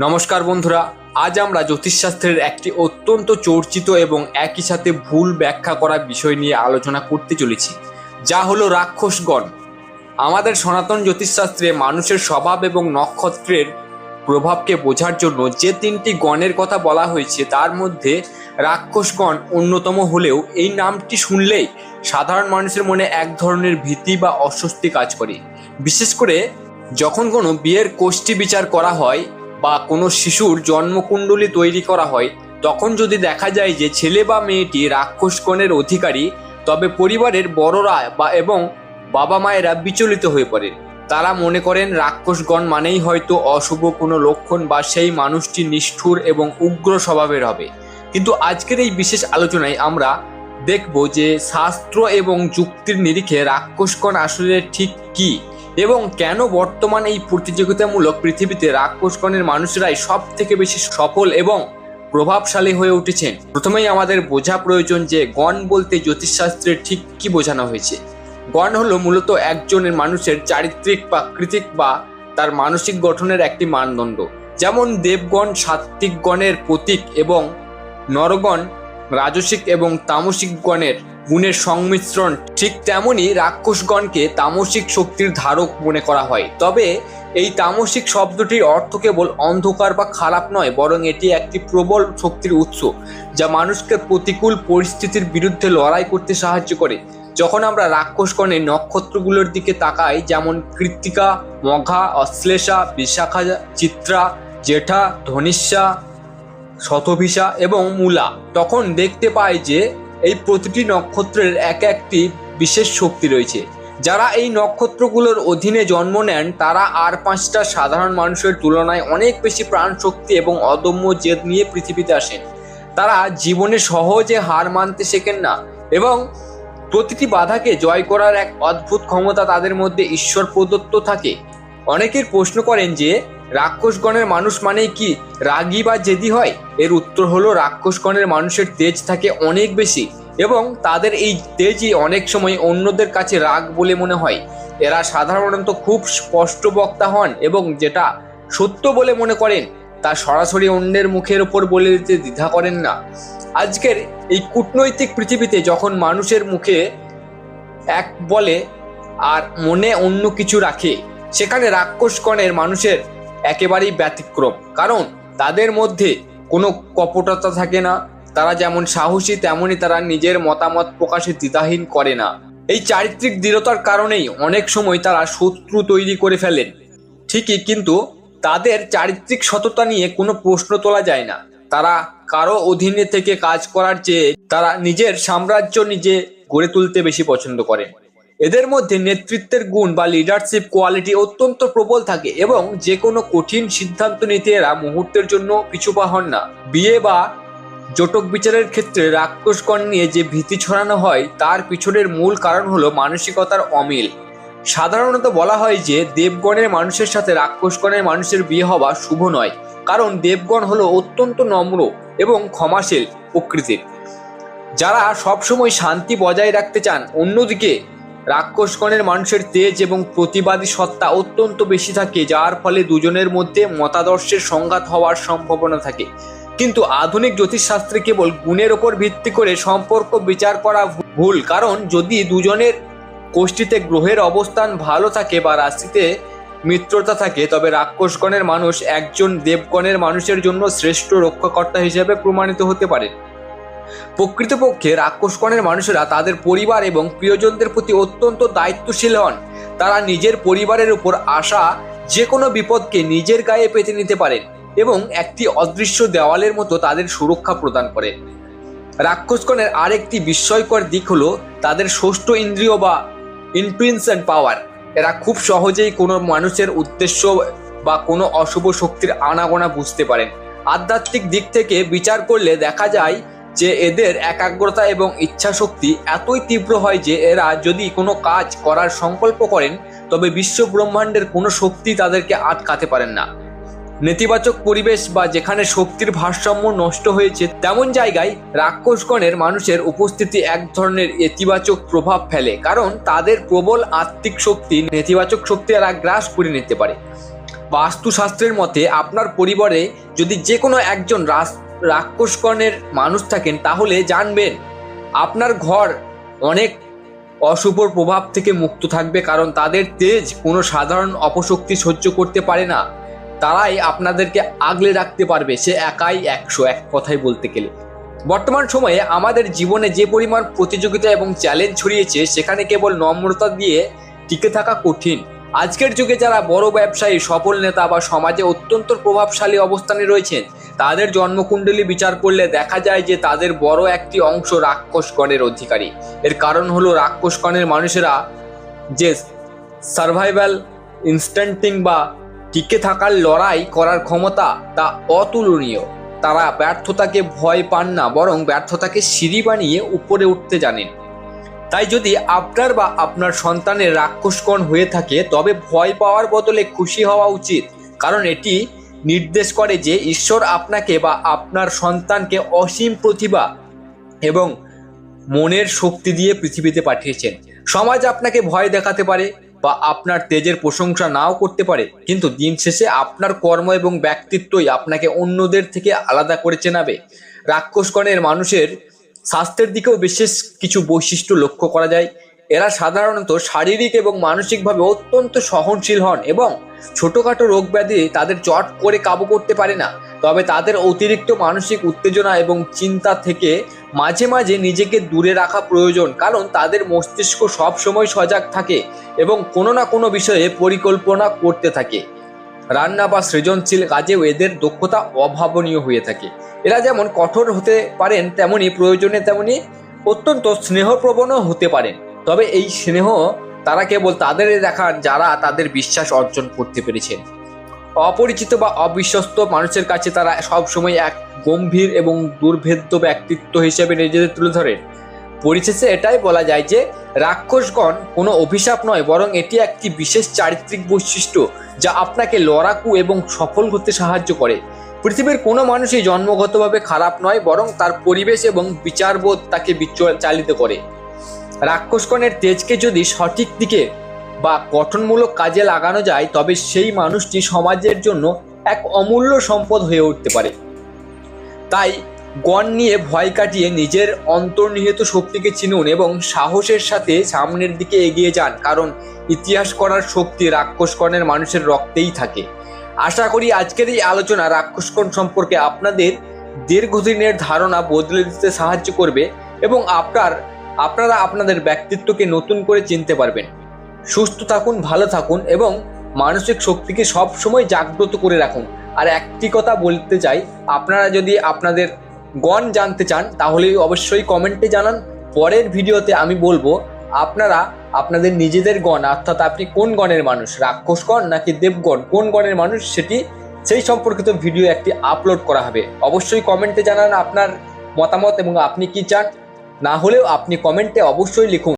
নমস্কার বন্ধুরা, আজ আমরা জ্যোতিষশাস্ত্রের একটি অত্যন্ত চর্চিত এবং একই সাথে ভুল ব্যাখ্যা করা বিষয় নিয়ে আলোচনা করতে চলেছি, যা হলো রাক্ষসগণ। আমাদের সনাতন জ্যোতিষশাস্ত্রে মানুষের স্বভাব এবং নক্ষত্রের প্রভাবকে বোঝার জন্য যে তিনটি গণের কথা বলা হয়েছে তার মধ্যে রাক্ষসগণ অন্যতম হলেও এই নামটি শুনলেই সাধারণ মানুষের মনে এক ধরনের ভীতি বা অস্বস্তি কাজ করে। বিশেষ করে যখন কোনো বিয়ের কোষ্ঠী বিচার করা হয় বা কোনো শিশুর জন্মকুণ্ডলী তৈরি করা হয়, তখন যদি দেখা যায় যে ছেলে বা মেয়েটি রাক্ষসগণের অধিকারী, তবে পরিবারের বড়রা এবং বাবা মায়েরা বিচলিত হয়ে পড়েন। তারা মনে করেন রাক্ষসগণ মানেই হয়তো অশুভ কোনো লক্ষণ বা সেই মানুষটি নিষ্ঠুর এবং উগ্র স্বভাবের হবে। কিন্তু আজকের এই বিশেষ আলোচনায় আমরা দেখব যে শাস্ত্র এবং যুক্তির নিরিখে রাক্ষসগণ আসলে ঠিক কী এবং কেন বর্তমান এই প্রতিযোগিতামূলক পৃথিবীতে রাক্ষসগণের মানুষরাই সব থেকে বেশি সফল এবং প্রভাবশালী হয়ে উঠেছেন। প্রথমেই আমাদের বোঝা প্রয়োজন যে গণ বলতে জ্যোতিষশাস্ত্রে ঠিক কি বোঝানো হয়েছে। গণ হলো মূলত একজনের মানুষের চারিত্রিক বা কৃতিক বা তার মানসিক গঠনের একটি মানদণ্ড। যেমন দেবগণ সাত্ত্বিক প্রতীক এবং নরগণ রাজসিক এবং তামসিক গণের গুণের সংমিশ্রণ, ঠিক তেমনি রাক্ষসগণকে তামসিক শক্তির ধারক মনে করা হয়। তবে এই তামসিক শব্দটির অর্থ কেবল অন্ধকার বা খারাপ নয়, বরং এটি একটি প্রবল শক্তির উৎস যা মানুষকে প্রতিকূল পরিস্থিতির বিরুদ্ধে লড়াই করতে সাহায্য করে। যখন আমরা রাক্ষসগণের নক্ষত্রগুলোর দিকে তাকাই, যেমন কৃত্তিকা, মঘা, অশ্লেষা, বিশাখা, চিত্রা, জেঠা, ধনিষ্ঠা, শতভিষা এবং মূলা, তখন দেখতে পাই যে এই প্রতিটি নক্ষত্রের এক একটি বিশেষ শক্তি রয়েছে। যারা এই নক্ষত্রগুলোর অধীনে জন্ম নেন তারা আর পাঁচটা সাধারণ মানুষের তুলনায় অনেক বেশি প্রাণ শক্তি এবং অদম্য জেদ নিয়ে পৃথিবীতে আসেন। তারা জীবনে সহজে হার মানতে শেখেন না এবং প্রতিটি বাধাকে জয় করার এক অদ্ভুত ক্ষমতা তাদের মধ্যে ঈশ্বর প্রদত্ত থাকে। অনেকের প্রশ্ন করেন যে রাক্ষসগণের মানুষ মানেই কি রাগী বা জেদি হয়? এর উত্তর হলো রাক্ষসগণের মানুষের তেজ থাকে অনেক বেশি এবং তাদের এই তেজই অনেক সময় অন্যদের কাছে রাগ বলে মনে হয়। এরা সাধারণত খুব স্পষ্ট বক্তা হন এবং যেটা সত্য বলে মনে করেন তা সরাসরি অন্যের মুখের ওপর বলে দিতে দ্বিধা করেন না। আজকের এই কূটনৈতিক পৃথিবীতে যখন মানুষের মুখে এক বলে আর মনে অন্য কিছু রাখে, সেখানে রাক্ষসগণের মানুষের একেবারেই ব্যতিক্রম, কারণ তাদের মধ্যে কোনো কপটতা থাকে না। তারা যেমন সাহসী, তেমনি তারা নিজের মতামত প্রকাশে দ্বিধাহীন করে না। এই চারিত্রিক দৃঢ়তার কারণেই অনেক সময় তারা শত্রু তৈরি করে ফেলেন ঠিকই, কিন্তু তাদের চারিত্রিক সততা নিয়ে কোনো প্রশ্ন তোলা যায় না। তারা কারো অধীনে থেকে কাজ করার চেয়ে তারা নিজের সাম্রাজ্য নিজে গড়ে তুলতে বেশি পছন্দ করেন। এদের মধ্যে নেতৃত্বের গুণ বা লিডারশিপ কোয়ালিটি অত্যন্ত প্রবল থাকে এবং যে কোনো কঠিন সিদ্ধান্ত নিতে এরা মুহূর্তের জন্য পিছুপা হন না। বিয়ে বা জটক বিচারের ক্ষেত্রে রাক্ষসগণ নিয়ে যে ভীতি ছড়ানো হয় তার পিছনের মূল কারণ হলো মানসিকতার অমিল। সাধারণত বলা হয় যে দেবগণের মানুষের সাথে রাক্ষসগণের মানুষের বিয়ে হওয়া শুভ নয়, কারণ দেবগণ হলো অত্যন্ত নম্র এবং ক্ষমাশীল প্রকৃতির, যারা সবসময় শান্তি বজায় রাখতে চান। অন্যদিকে রাক্ষসগণের মানুষের তেজ এবং প্রতিবাদী সত্তা অত্যন্ত বেশি থাকে, যার ফলে দুজনের মধ্যে মতাদর্শের সংঘাত হওয়ার সম্ভাবনা থাকে। কিন্তু আধুনিক জ্যোতিষশাস্ত্রে কেবল গুণের ওপর ভিত্তি করে সম্পর্ক বিচার করা ভুল, কারণ যদি দুজনের কোষ্ঠীতে গ্রহের অবস্থান ভালো থাকে বা রাশিতে মিত্রতা থাকে, তবে রাক্ষসগণের মানুষ একজন দেবগণের মানুষের জন্য শ্রেষ্ঠ রক্ষাকর্তা হিসেবে প্রমাণিত হতে পারে। প্রকৃতপক্ষে রাক্ষসগণের মানুষেরা তাদের পরিবার এবং প্রিয়জনদের প্রতি অত্যন্ত দায়িত্বশীল হন। তারা নিজের পরিবারের উপর আসা যে কোনো বিপদকে নিজের গায়ে পেতে নিতে পারেন এবং একটি অদৃশ্য দেওয়ালের মতো তাদের সুরক্ষা প্রদান করে। রাক্ষসগণের আরেকটি বিস্ময়কর দিক হলো তাদের ষষ্ঠ ইন্দ্রিয় বা ইনটুইশন পাওয়ার। এরা খুব সহজেই কোনো মানুষের উদ্দেশ্য বা কোনো অশুভ শক্তির আনাগোনা বুঝতে পারেন। আধ্যাত্মিক দিক থেকে বিচার করলে দেখা যায় যে এদের একাগ্রতা এবং ইচ্ছা শক্তি এতই তীব্র হয় যে এরা যদি কোনো কাজ করার সংকল্প করেন তবে বিশ্ব ব্রহ্মাণ্ডের কোনো শক্তি তাদেরকে আটকাতে পারেন না। নেতিবাচক পরিবেশ বা যেখানে শক্তির ভারসাম্য নষ্ট হয়েছে তেমন জায়গায় রাক্ষসগণের মানুষের উপস্থিতি এক ধরনের ইতিবাচক প্রভাব ফেলে, কারণ তাদের প্রবল আত্মিক শক্তি নেতিবাচক শক্তি এরা গ্রাস করে নিতে পারে। বাস্তুশাস্ত্রের মতে আপনার পরিবারে যদি যে কোনো একজন রাক্ষসগণের মানুষ থাকেন তাহলে জানবেন আপনার ঘর অনেক অশুভ প্রভাব থেকে মুক্ত থাকবে, কারণ তাদের তেজ কোনো সাধারণ অপশক্তি সহ্য করতে পারে না। তারাই আপনাদেরকে আগলে রাখতে পারবে, সে একাই 100, এক কথায় বলতে গেলে। বর্তমান সময়ে আমাদের জীবনে যে পরিমাণ প্রতিযোগিতা এবং চ্যালেঞ্জ ছড়িয়েছে, সেখানে কেবল নম্রতা দিয়ে টিকে থাকা কঠিন। আজকের যুগে যারা বড় ব্যবসায়ী, সফল নেতা বা সমাজে অত্যন্ত প্রভাবশালী অবস্থানে রয়েছেন, তাদের জন্মকুণ্ডলী বিচার করলে দেখা যায় যে তাদের বড় একটি অংশ রাক্ষসগণের অধিকারী। এর কারণ হলো রাক্ষসগণের মানুষেরা যে সার্ভাইভাল ইনস্ট্যান্টিং বা টিকে থাকার লড়াই করার ক্ষমতা তা অতুলনীয়। তারা ব্যর্থতাকে ভয় পান না, বরং ব্যর্থতাকে সিঁড়ি বানিয়ে উপরে উঠতে জানেন। তাই যদি আপনার বা আপনার সন্তানের রাক্ষসগণ হয়ে থাকে, তবে ভয় পাওয়ার বদলে খুশি হওয়া উচিত, কারণ এটি নির্দেশ করে যে ঈশ্বর আপনাকে বা আপনার সন্তানকে অসীম প্রতিভা এবং মনের শক্তি দিয়ে পৃথিবীতে পাঠিয়েছেন। সমাজ আপনাকে ভয় দেখাতে পারে বা আপনার তেজের প্রশংসা নাও করতে পারে, কিন্তু দিন শেষে আপনার কর্ম এবং ব্যক্তিত্বই আপনাকে অন্যদের থেকে আলাদা করে চেনাবে। রাক্ষসগণের মানুষের স্বাস্থ্যের দিকেও বিশেষ কিছু বৈশিষ্ট্য লক্ষ্য করা যায়। এরা সাধারণত শারীরিক এবং মানসিকভাবে অত্যন্ত সহনশীল হন এবং ছোটোখাটো রোগ ব্যাধি তাদের চট করে কাবু করতে পারে না। তবে তাদের অতিরিক্ত মানসিক উত্তেজনা এবং চিন্তা থেকে মাঝে মাঝে নিজেকে দূরে রাখা প্রয়োজন, কারণ তাদের মস্তিষ্ক সব সময় সজাগ থাকে এবং কোনো না কোনো বিষয়ে পরিকল্পনা করতে থাকে। রান্না বা সৃজনশীল কাজেও এদের দক্ষতা অভাবনীয় হয়ে থাকে। এরা যেমন কঠোর হতে পারেন, তেমনি প্রয়োজনে তেমনি অত্যন্ত স্নেহপ্রবণও হতে পারেন। তবে এই স্নেহ তারা কেবল তাদের দেখান যারা তাদের বিশ্বাস অর্জন করতে পেরেছেন। অপরিচিত বা অবিশ্বস্ত মানুষের কাছে তারা সবসময় এক গম্ভীর এবং দুর্ভেদ্য ব্যক্তিত্ব হিসেবে নিজেদের তুলে ধরেন। পরিশেষে এটাই বলা যায় যে রাক্ষসগণ কোনো অভিশাপ নয়, বরং এটি একটি বিশেষ চারিত্রিক বৈশিষ্ট্য যা আপনাকে লড়াকু এবং সফল হতে সাহায্য করে। পৃথিবীর কোনো মানুষই জন্মগতভাবে খারাপ নয়, বরং তার পরিবেশ এবং বিচারবোধ তাকে চালিত করে। রাক্ষসগণের তেজকে যদি সঠিক দিকে বা গঠনমূলক কাজে লাগানো যায়, তবে সেই মানুষটি সমাজের জন্য এক অমূল্য সম্পদ হয়ে উঠতে পারে। তাই গণ নিয়ে ভয় কাটিয়ে নিজের অন্তর্নিহিত শক্তিকে চিনুন এবং সাহসের সাথে সামনের দিকে এগিয়ে যান, কারণ ইতিহাস করার শক্তি রাক্ষসগণের মানুষের রক্তেই থাকে। আশা করি আজকের এই আলোচনা রাক্ষসগণ সম্পর্কে আপনাদের দীর্ঘদিনের ধারণা বদলে দিতে সাহায্য করবে এবং আপনারা আপনাদের ব্যক্তিত্বকে নতুন করে চিনতে পারবেন। সুস্থ থাকুন, ভালো থাকুন এবং মানসিক শক্তিকে সব সময় জাগ্রত করে রাখুন। আর একটি কথা বলতে চাই, আপনারা যদি আপনাদের গণ জানতে চান তাহলে অবশ্যই কমেন্টে জানান। পরের ভিডিওতে আমি বলবো আপনারা আপনাদের নিজেদের গণ, অর্থাৎ আপনি কোন গণের মানুষ, রাক্ষসগণ নাকি দেবগণ, কোন গণের মানুষ, সেই সম্পর্কিত ভিডিও একটি আপলোড করা হবে। অবশ্যই কমেন্টে জানান আপনার মতামত এবং আপনি কি চান। না হলেও আপনি কমেন্টে অবশ্যই লিখুন।